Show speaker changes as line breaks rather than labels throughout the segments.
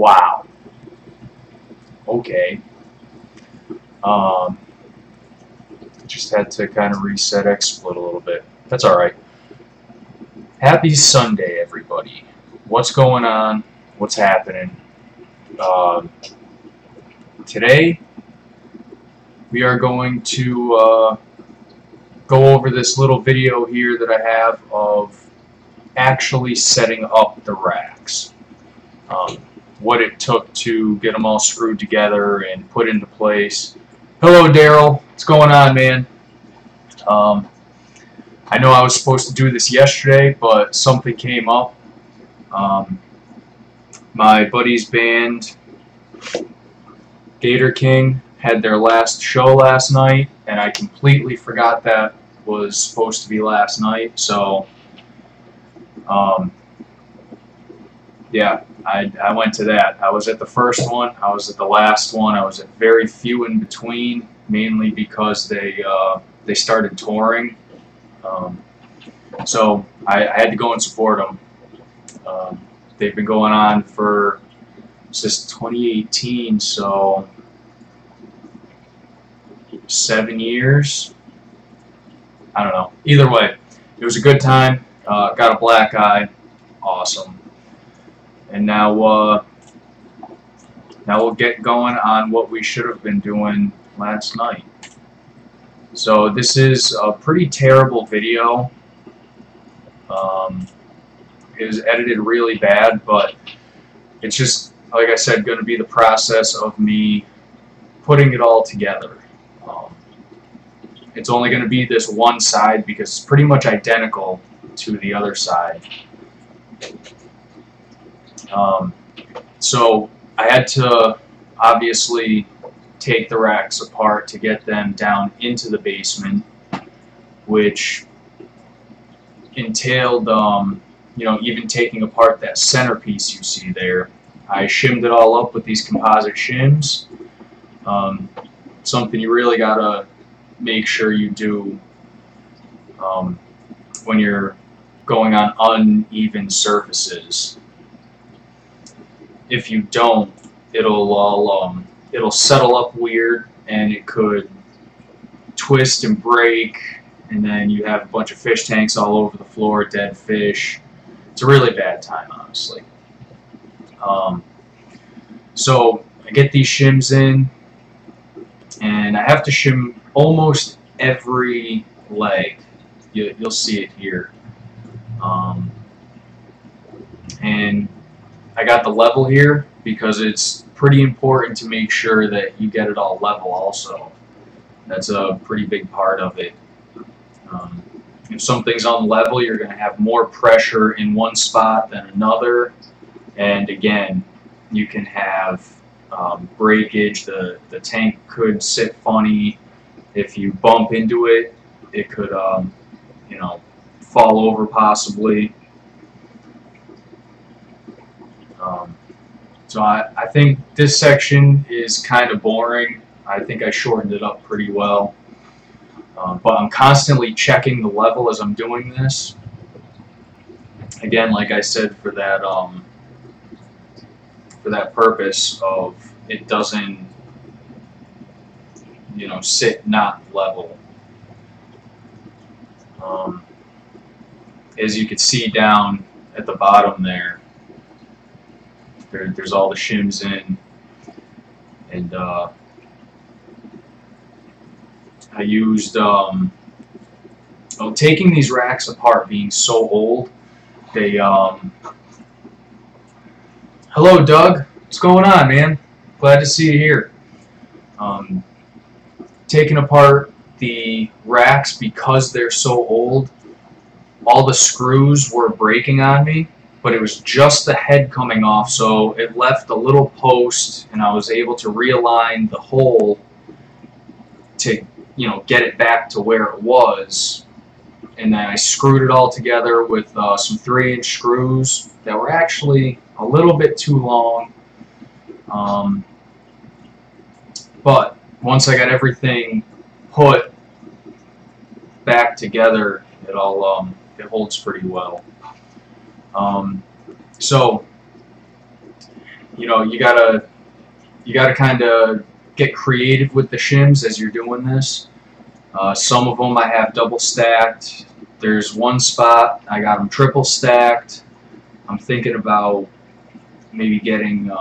Wow. Okay. Just had to kind of reset XSplit a little bit. That's alright. Happy Sunday, everybody. What's going on? What's happening? Today, we are going to go over this little video here that I have of actually setting up the racks. What it took to get them all screwed together and put into place. Hello, Daryl. What's going on, man? I know I was supposed to do this yesterday, but something came up. My buddy's band, Gator King, had their last show last night, and I completely forgot that was supposed to be last night. So, yeah, I went to that. I was at the first one. I was at the last one. I was at very few in between, mainly because they started touring. So I had to go and support them. They've been going on since 2018, so 7 years. I don't know. Either way, it was a good time. Got a black eye. Awesome. And now we'll get going on what we should have been doing last night. So this is a pretty terrible video. It was edited really bad, but it's just, like I said, going to be the process of me putting it all together. It's only going to be this one side because it's pretty much identical to the other side. So I had to obviously take the racks apart to get them down into the basement, which entailed even taking apart that centerpiece you see there. I shimmed it all up with these composite shims. Something you really gotta make sure you do when you're going on uneven surfaces. If you don't, it'll settle up weird, and it could twist and break, and then you have a bunch of fish tanks all over the floor, dead fish. It's a really bad time, honestly. So I get these shims in, and I have to shim almost every leg. You'll see it here. And I got the level here because it's pretty important to make sure that you get it all level also. That's a pretty big part of it. If something's unlevel, you're going to have more pressure in one spot than another, and again, you can have breakage. The tank could sit funny. If you bump into it, it could fall over possibly. So I think this section is kind of boring. I think I shortened it up pretty well. But I'm constantly checking the level as I'm doing this. Again, like I said, for that purpose of it doesn't, sit not level. As you can see down at the bottom there's all the shims in, and I used, taking these racks apart being so old, they, hello Doug, what's going on, man? Glad to see you here. Taking apart the racks because they're so old, all the screws were breaking on me, but it was just the head coming off, so it left a little post, and I was able to realign the hole to get it back to where it was, and then I screwed it all together with some 3-inch screws that were actually a little bit too long, but once I got everything put back together, it holds pretty well. So you know, you gotta kind of get creative with the shims as you're doing this. Some of them I have double stacked. There's one spot I got them triple stacked. I'm thinking about maybe getting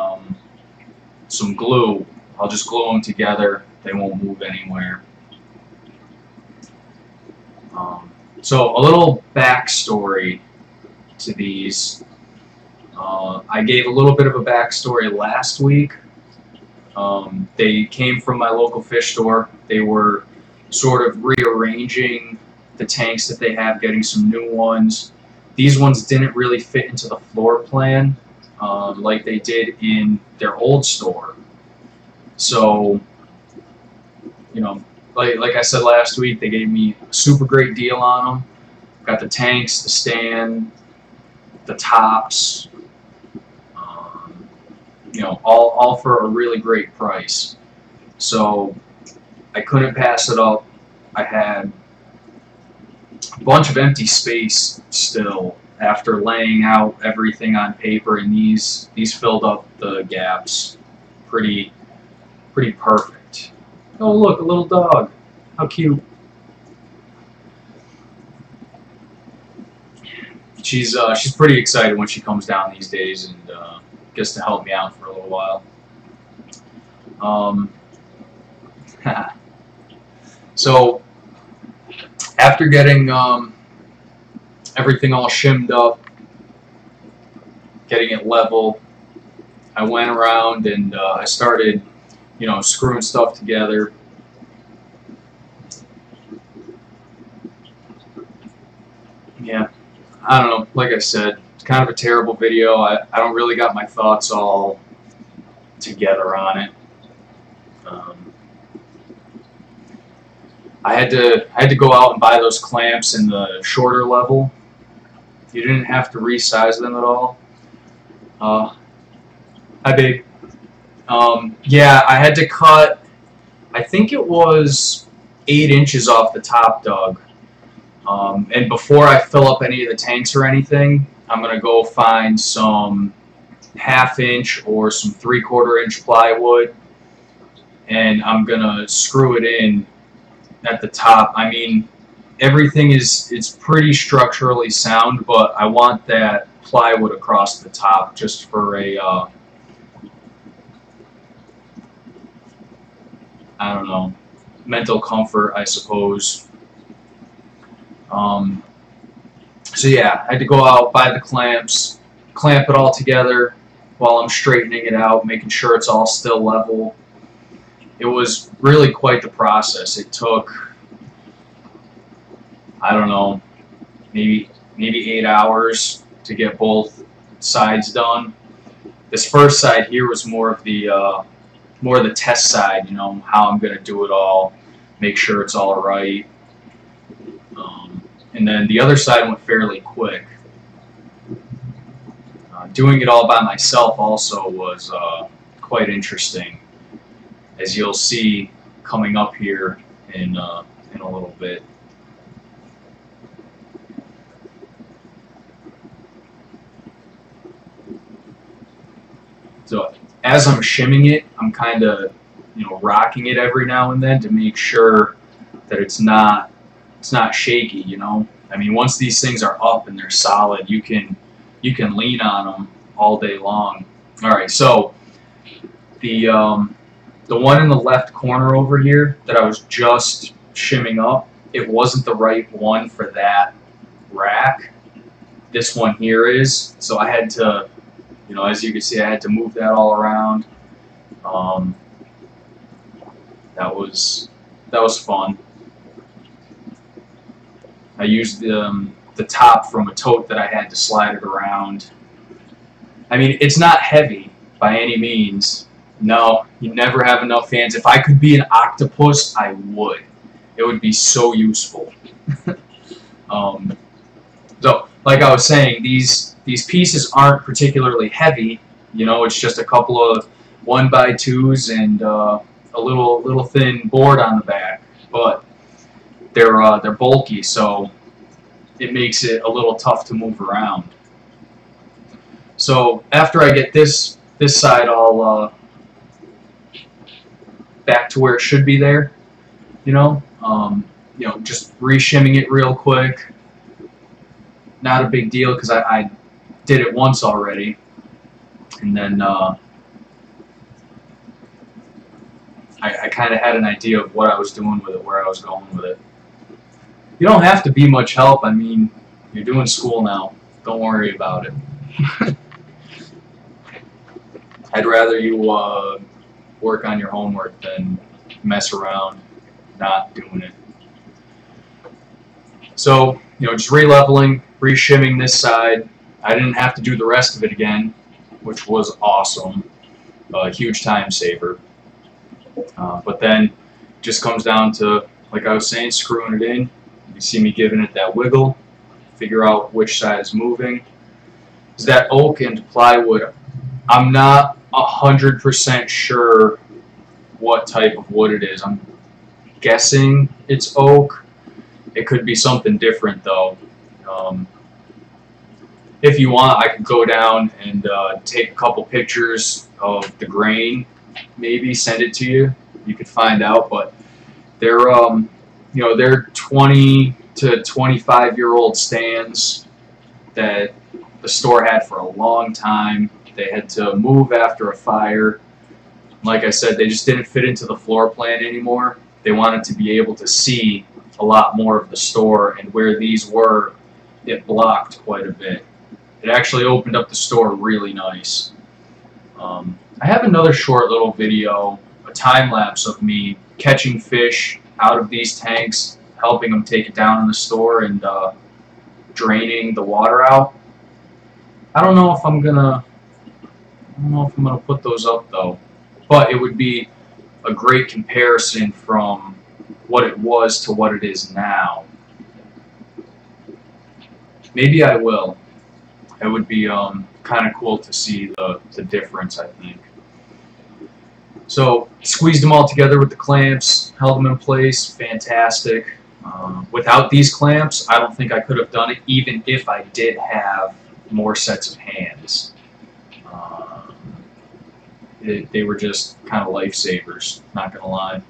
some glue. I'll just glue them together. They won't move anywhere. So a little backstory to these. I gave a little bit of a backstory last week. They came from my local fish store. They were sort of rearranging the tanks that they have, getting some new ones. These ones didn't really fit into the floor plan like they did in their old store. So, you know, like I said last week, they gave me a super great deal on them. Got the tanks, the stand, the tops, you know, all for a really great price. So I couldn't pass it up. I had a bunch of empty space still after laying out everything on paper, and these filled up the gaps pretty perfect. Oh look, a little dog. How cute. She's pretty excited when she comes down these days and gets to help me out for a little while. So after getting everything all shimmed up, getting it level, I went around and I started, you know, screwing stuff together. Yeah, I don't know, like I said, it's kind of a terrible video. I don't really got my thoughts all together on it. I had to go out and buy those clamps in the shorter level. You didn't have to resize them at all. Hi, babe. Yeah, I had to cut, I think it was 8 inches off the top, Doug. And before I fill up any of the tanks or anything, I'm going to go find some 1/2 inch or some 3/4 inch plywood, and I'm going to screw it in at the top. I mean, everything it's pretty structurally sound, but I want that plywood across the top just for a I don't know, mental comfort, I suppose. So yeah, I had to go out, buy the clamps, clamp it all together while I'm straightening it out, making sure it's all still level. It was really quite the process. It took, I don't know, maybe 8 hours to get both sides done. This first side here was more of the test side, you know, how I'm going to do it all, make sure it's all right. And then the other side went fairly quick. Doing it all by myself also was quite interesting, as you'll see coming up here in a little bit. So as I'm shimming it, I'm kind of, you know, rocking it every now and then to make sure that it's not shaky, you know. I mean, once these things are up and they're solid, you can lean on them all day long. All right, so the one in the left corner over here that I was just shimming up, it wasn't the right one for that rack. This one here is, so I had to, you know, as you can see, I had to move that all around. That was fun. I used the top from a tote that I had to slide it around. I mean, it's not heavy by any means. No, you never have enough hands. If I could be an octopus, I would. It would be so useful. So, like I was saying, these pieces aren't particularly heavy. You know, it's just a couple of 1x2s and a little thin board on the back, but they're bulky, so it makes it a little tough to move around. So after I get this this side all back to where it should be there. You know, just re-shimming it real quick. Not a big deal because I did it once already, and then I kind of had an idea of what I was doing with it, where I was going with it. You don't have to be much help. I mean, you're doing school now. Don't worry about it. I'd rather you work on your homework than mess around not doing it. So, just re-leveling, re-shimming this side. I didn't have to do the rest of it again, which was awesome. A huge time saver. But then just comes down to, like I was saying, screwing it in. You see me giving it that wiggle, figure out which side is moving. Is that oak and plywood? I'm not 100% sure what type of wood it is. I'm guessing it's oak. It could be something different though. If you want, I could go down and take a couple pictures of the grain, maybe send it to you. You could find out, but they're they're 20 to 25-year-old stands that the store had for a long time. They had to move after a fire. Like I said, they just didn't fit into the floor plan anymore. They wanted to be able to see a lot more of the store, and where these were, it blocked quite a bit. It actually opened up the store really nice. I have another short little video, a time lapse of me catching fish out of these tanks, helping them take it down in the store, and draining the water out. I don't know if I'm gonna put those up though, but it would be a great comparison from what it was to what it is now. Maybe I will. It would be kind of cool to see the difference, I think. So squeezed them all together with the clamps, held them in place, fantastic. Without these clamps, I don't think I could have done it, even if I did have more sets of hands. They were just kind of lifesavers, not gonna lie.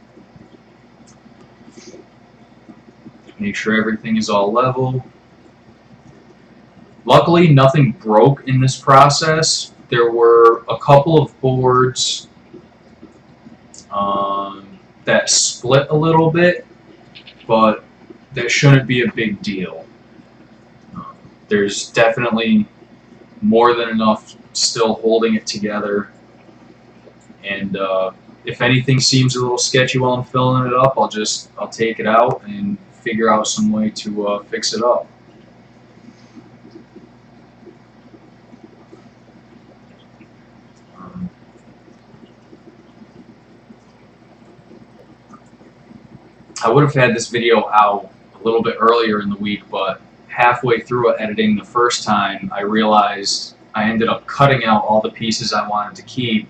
Make sure everything is all level. Luckily, nothing broke in this process. There were a couple of boards that split a little bit, but that shouldn't be a big deal. There's definitely more than enough still holding it together, and if anything seems a little sketchy while I'm filling it up, I'll take it out and figure out some way to fix it up. I would have had this video out a little bit earlier in the week, but halfway through editing the first time, I realized I ended up cutting out all the pieces I wanted to keep.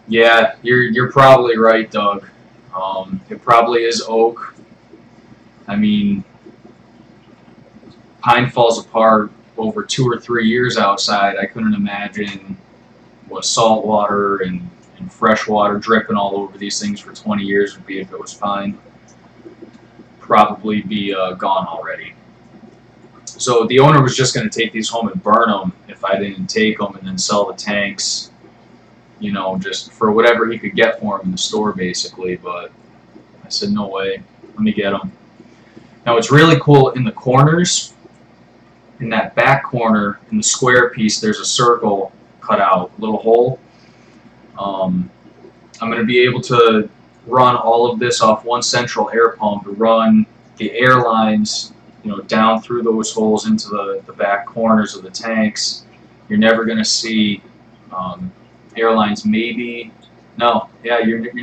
Yeah, you're probably right, Doug. It probably is oak. I mean, pine falls apart over 2 or 3 years outside. I couldn't imagine what salt water and fresh water dripping all over these things for 20 years would be if it was pine. Probably be gone already. So the owner was just going to take these home and burn them if I didn't take them, and then sell the tanks, just for whatever he could get for them in the store, basically. But I said, no way, let me get them. Now it's really cool in the corners. In that back corner, in the square piece, there's a circle cut out, a little hole. I'm going to be able to run all of this off one central air pump, to run the air lines, down through those holes into the back corners of the tanks. You're never going to see air lines. You're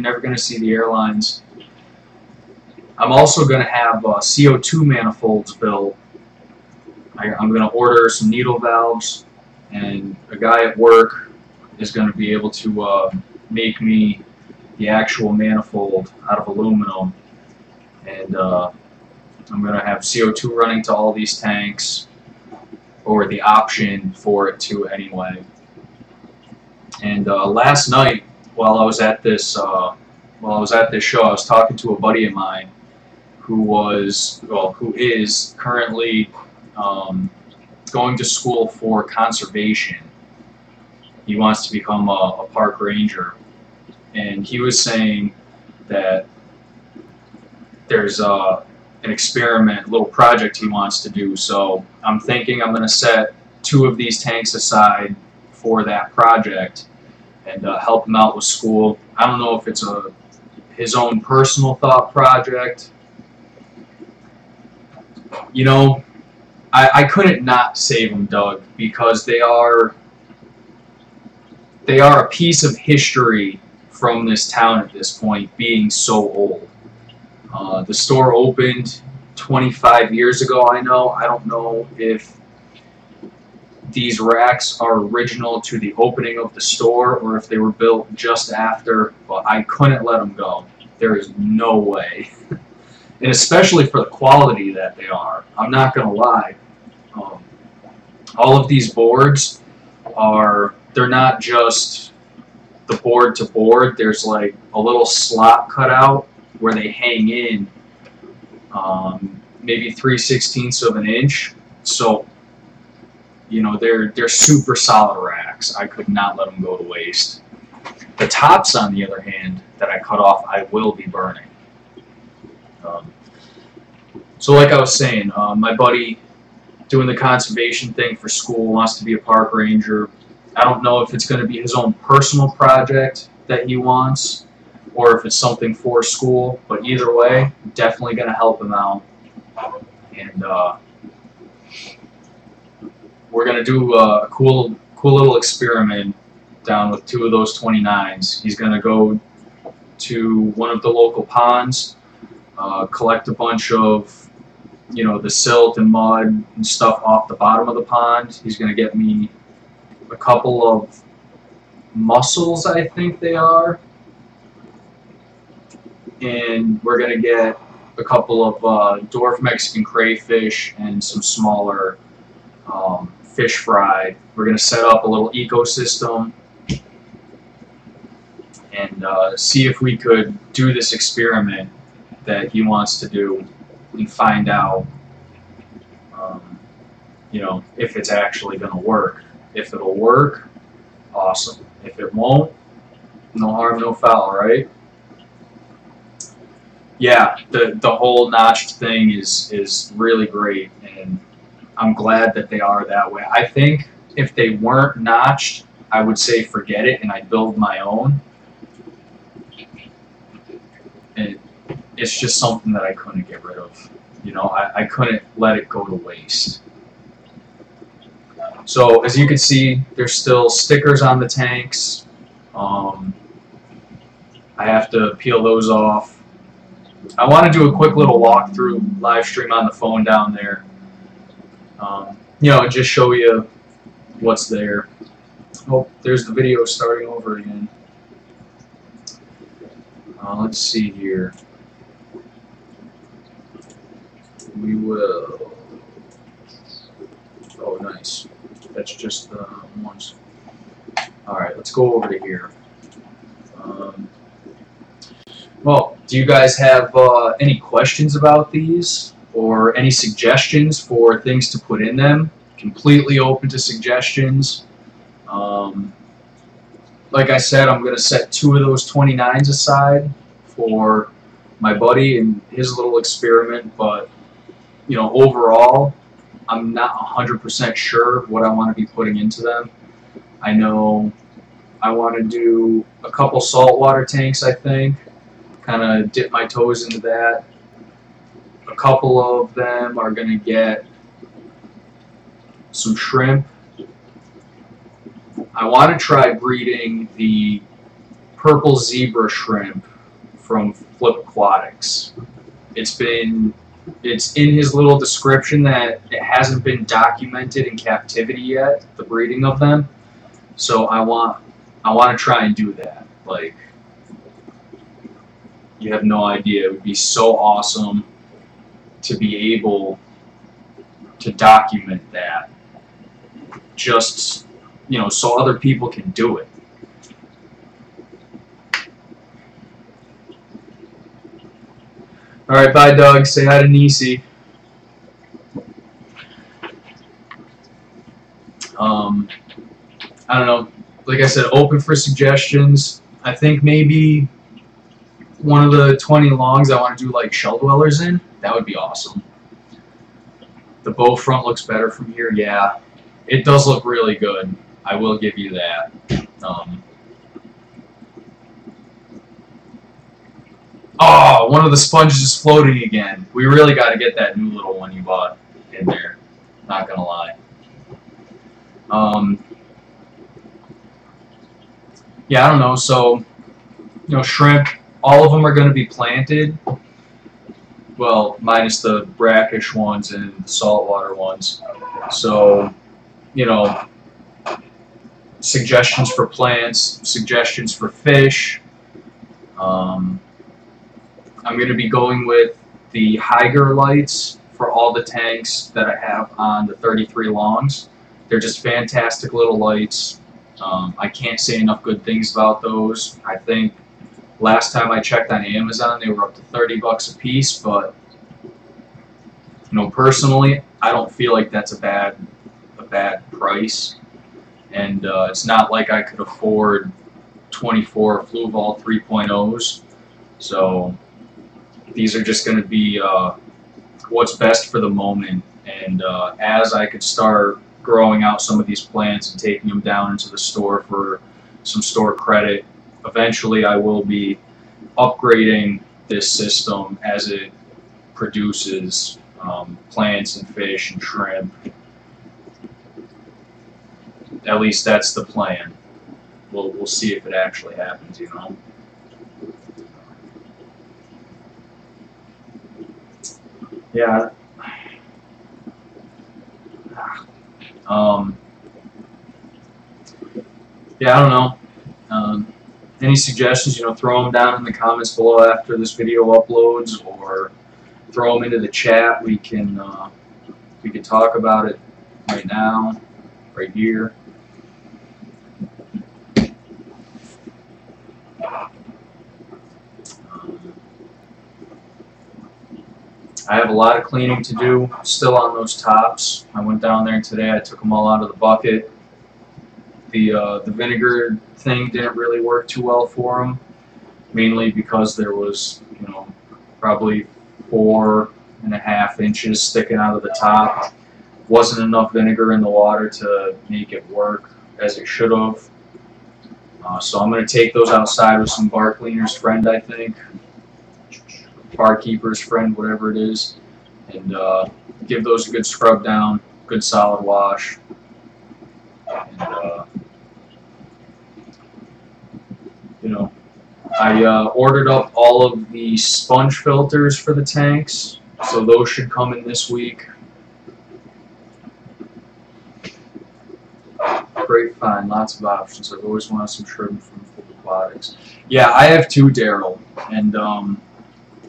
never going to see the air lines. I'm also going to have CO2 manifolds built. I'm going to order some needle valves, and a guy at work is going to be able to make me the actual manifold out of aluminum, and I'm going to have CO2 running to all these tanks. or the option for it to anyway. And last night, while I was at this show, I was talking to a buddy of mine who is currently going to school for conservation. He wants to become a park ranger, and he was saying that there's an experiment, little project he wants to do. So I'm thinking I'm going to set 2 of these tanks aside for that project and help him out with school. I don't know if it's his own personal thought project. You know, I couldn't not save them, Doug, because they are a piece of history from this town at this point, being so old. The store opened 25 years ago, I know. I don't know if these racks are original to the opening of the store or if they were built just after, but I couldn't let them go. There is no way. And especially for the quality that they are. I'm not going to lie. All of these boards they're not just the board to board. There's like a little slot cut out where they hang in, maybe 3/16 of an inch. So, you know, they're super solid racks. I could not let them go to waste. The tops, on the other hand, that I cut off, I will be burning. So like I was saying, my buddy doing the conservation thing for school wants to be a park ranger. I don't know if it's going to be his own personal project that he wants or if it's something for school, but either way, definitely going to help him out. And we're going to do a cool little experiment down with 2 of those 29s. He's going to go to one of the local ponds, collect a bunch of, you know, the silt and mud and stuff off the bottom of the pond. He's going to get me a couple of mussels, I think they are. And we're going to get a couple of dwarf Mexican crayfish and some smaller fish fry. We're going to set up a little ecosystem and see if we could do this experiment that he wants to do and find out, you know, if it's actually going to work. If it'll work, awesome. If it won't, no harm, no foul, right? Yeah, the whole notched thing is really great, and I'm glad that they are that way. I think if they weren't notched, I would say forget it, and I'd build my own. And it's just something that I couldn't get rid of. You know, I couldn't let it go to waste. So as you can see, there's still stickers on the tanks. I have to peel those off. I want to do a quick little walkthrough live stream on the phone down there. You know, and just show you what's there. Oh, there's the video starting over again. Let's see here. We will. Oh, nice. That's just the ones. Alright, let's go over to here. Well, do you guys have any questions about these or any suggestions for things to put in them? Completely open to suggestions. Like I said, I'm going to set 2 of those 29s aside for my buddy and his little experiment, but you know, overall, I'm not 100% sure what I want to be putting into them. I know I want to do a couple saltwater tanks, I think. Kind of dip my toes into that. A couple of them are going to get some shrimp. I want to try breeding the purple zebra shrimp from Flip Aquatics. It's in his little description that it hasn't been documented in captivity yet, the breeding of them. So I want to try and do that. Like, you have no idea. It would be so awesome to be able to document that just, you know, so other people can do it. All right, bye, Doug. Say hi to Nisi. I don't know. Like I said, open for suggestions. I think maybe one of the 20 longs I want to do like shell dwellers in. That would be awesome. The bow front looks better from here. Yeah, it does look really good. I will give you that. Oh, one of the sponges is floating again. We really got to get that new little one you bought in there. Not gonna lie. Yeah, I don't know. So, you know, shrimp. All of them are going to be planted. Well, minus the brackish ones and the saltwater ones. So, you know, suggestions for plants, suggestions for fish. I'm going to be going with the Hygger lights for all the tanks that I have on the 33 longs. They're just fantastic little lights. I can't say enough good things about those. I think last time I checked on Amazon, they were up to $30 a piece, but you know, personally, I don't feel like that's a bad price. And it's not like I could afford 24 Fluval 3.0s. So these are just going to be what's best for the moment. And as I could start growing out some of these plants and taking them down into the store for some store credit, eventually I will be upgrading this system as it produces plants and fish and shrimp. At least that's the plan. We'll see if it actually happens, you know. Yeah. Yeah, I don't know. Any suggestions, you know, throw them down in the comments below after this video uploads, or throw them into the chat. We can talk about it right now, right here. I have a lot of cleaning to do still on those tops. I went down there today. I took them all out of the bucket. The vinegar thing didn't really work too well for them, mainly because there was, you know, probably 4.5 inches sticking out of the top. Wasn't enough vinegar in the water to make it work as it should have. So I'm going to take those outside with some bar cleaner's friend, I think. Barkeeper's friend, whatever it is. And give those a good scrub down, good solid wash. And, you know, I ordered up all of the sponge filters for the tanks, so those should come in this week. Great find, lots of options. I've always wanted some shrimp from Full Aquatics. Yeah, I have too, Daryl, and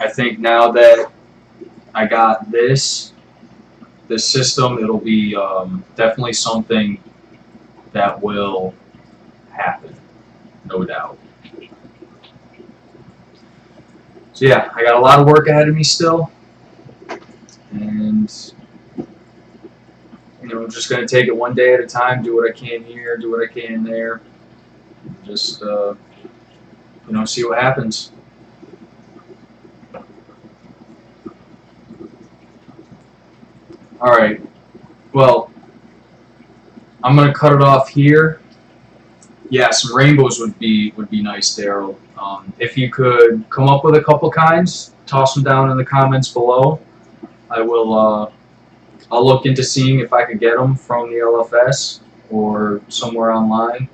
I think now that I got this system, it'll be definitely something that will happen, no doubt. So yeah, I got a lot of work ahead of me still, and you know, I'm just gonna take it one day at a time, do what I can here, do what I can there, just you know, see what happens. All right, well, I'm gonna cut it off here. Yeah, some rainbows would be nice, Daryl. If you could come up with a couple kinds, toss them down in the comments below. I will. I'll look into seeing if I could get them from the LFS or somewhere online.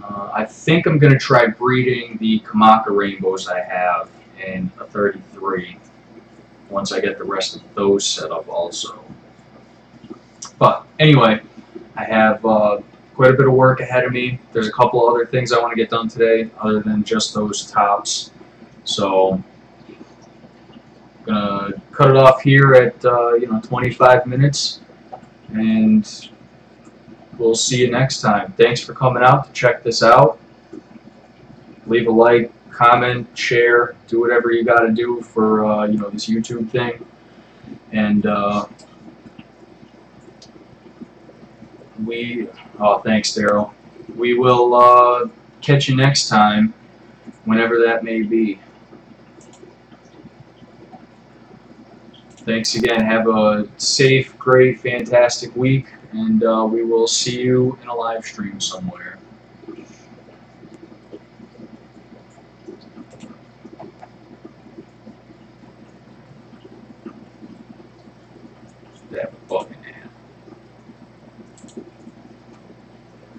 I think I'm gonna try breeding the Kamaka rainbows I have in a 33 once I get the rest of those set up also. But anyway, I have quite a bit of work ahead of me. There's a couple other things I want to get done today other than just those tops. So I'm gonna cut it off here at 25 minutes, and we'll see you next time. Thanks for coming out to check this out. Leave a like, comment, share, do whatever you got to do for this YouTube thing. And thanks, Daryl. We will catch you next time, whenever that may be. Thanks again. Have a safe, great, fantastic week, and we will see you in a live stream somewhere.